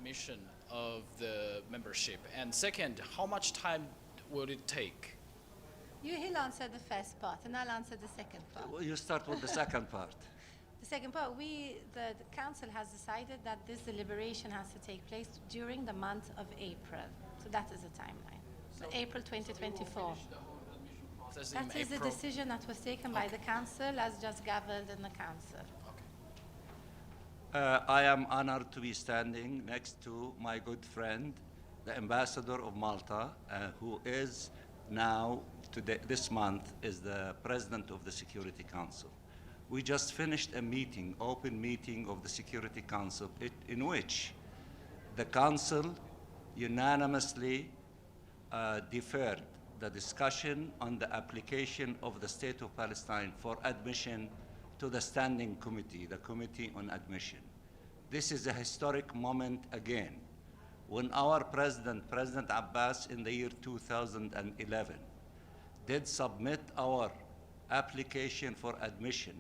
admission of the membership? And second, how much time will it take? He'll answer the first part, and I'll answer the second part. Well, you start with the second part. The second part, the council has decided that this deliberation has to take place during the month of April. So that is the timeline. So April 2024. That is the decision that was taken by the council as just governed in the council. I am honored to be standing next to my good friend, the Ambassador of Malta, who is now, this month, is the President of the Security Council. We just finished a meeting, open meeting of the Security Council, in which the Council unanimously deferred the discussion on the application of the State of Palestine for admission to the Standing Committee, the Committee on Admission. This is a historic moment again. When our President Abbas, in the year 2011, did submit our application for admission,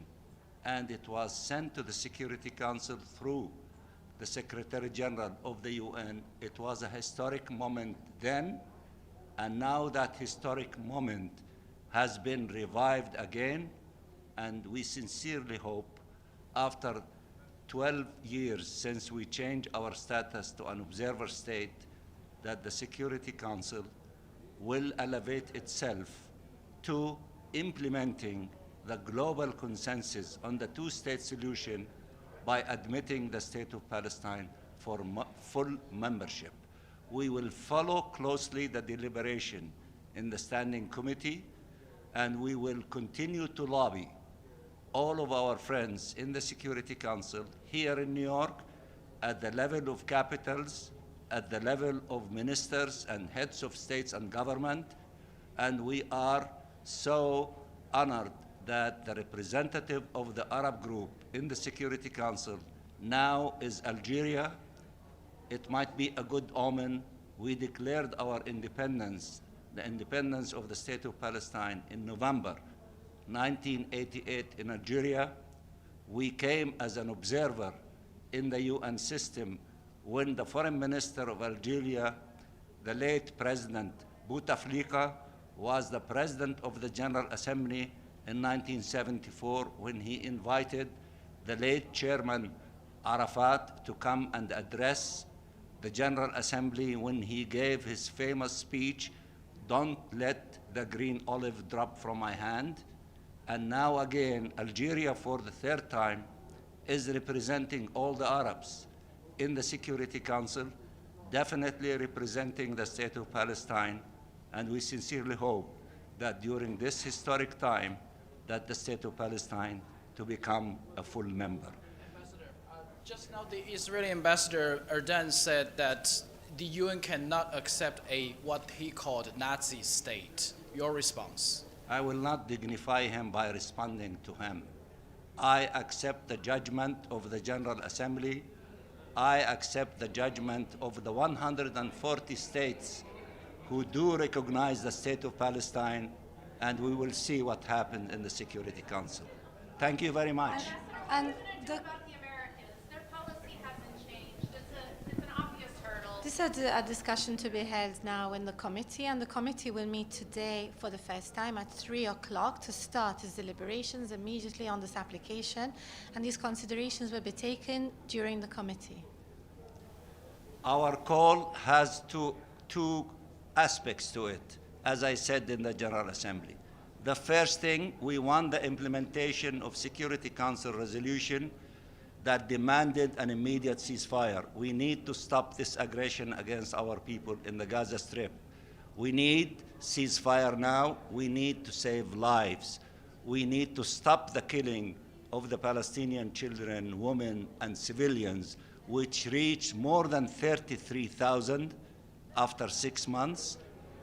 and it was sent to the Security Council through the Secretary General of the UN, it was a historic moment then, and now that historic moment has been revived again, and we sincerely hope, after 12 years since we changed our status to an observer state, that the Security Council will elevate itself to implementing the global consensus on the two-state solution by admitting the State of Palestine for full membership. We will follow closely the deliberation in the Standing Committee, and we will continue to lobby all of our friends in the Security Council here in New York, at the level of capitals, at the level of ministers and heads of states and government, and we are so honored that the representative of the Arab group in the Security Council now is Algeria. It might be a good omen. We declared our independence, the independence of the State of Palestine, in November 1988 in Algeria. We came as an observer in the UN system when the foreign minister of Algeria, the late President Bouteflika, was the president of the General Assembly in 1974, when he invited the late Chairman Arafat to come and address the General Assembly when he gave his famous speech, "Don't let the green olive drop from my hand." And now again, Algeria, for the third time, is representing all the Arabs in the Security Council, definitely representing the State of Palestine, and we sincerely hope that during this historic time, that the State of Palestine to become a full member. Ambassador, just now the Israeli Ambassador Erdan said that the UN cannot accept what he called Nazi state. Your response? I will not dignify him by responding to him. I accept the judgment of the General Assembly. I accept the judgment of the 140 states who do recognize the State of Palestine, and we will see what happened in the Security Council. Thank you very much. And about the Americans, their policy hasn't changed. It's an obvious hurdle. this is a discussion to be held now in the committee, and the committee will meet today for the first time at 3 o'clock to start its deliberations immediately on this application, and these considerations will be taken during the committee. Our call has two aspects to it, as I said in the General Assembly. The first thing, we want the implementation of Security Council resolution that demanded an immediate ceasefire. We need to stop this aggression against our people in the Gaza Strip. We need ceasefire now. We need to save lives. We need to stop the killing of the Palestinian children, women, and civilians, which reached more than 33,000 after 6 months,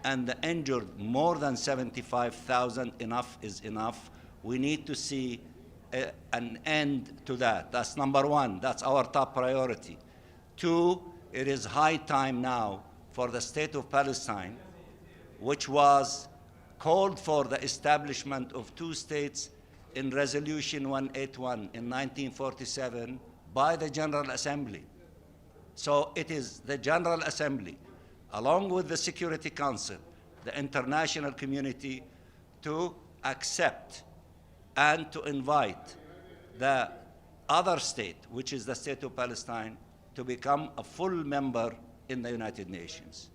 and the injured more than 75,000. Enough is enough. We need to see an end to that. That's number one. That's our top priority. Two, it is high time now for the State of Palestine, which was called for the establishment of two states in Resolution 181 in 1947 by the General Assembly. So it is the General Assembly, along with the Security Council, the international community, to accept and to invite the other state, which is the State of Palestine, to become a full member in the United Nations.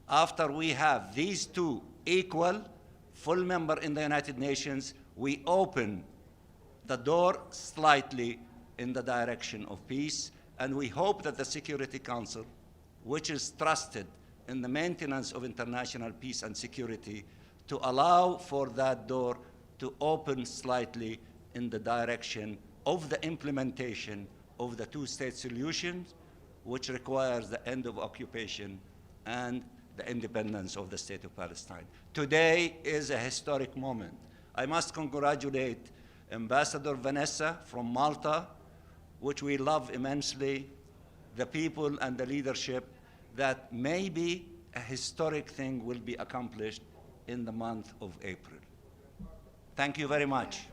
After we have these two equal, full member in the United Nations, we open the door slightly in the direction of peace, and we hope that the Security Council, which is trusted in the maintenance of international peace and security, to allow for that door to open slightly in the direction of the implementation of the two-state solution, which requires the end of occupation and the independence of the State of Palestine. Today is a historic moment. I must congratulate Ambassador Vanessa from Malta, which we love immensely, the people and the leadership, that maybe a historic thing will be accomplished in the month of April. Thank you very much.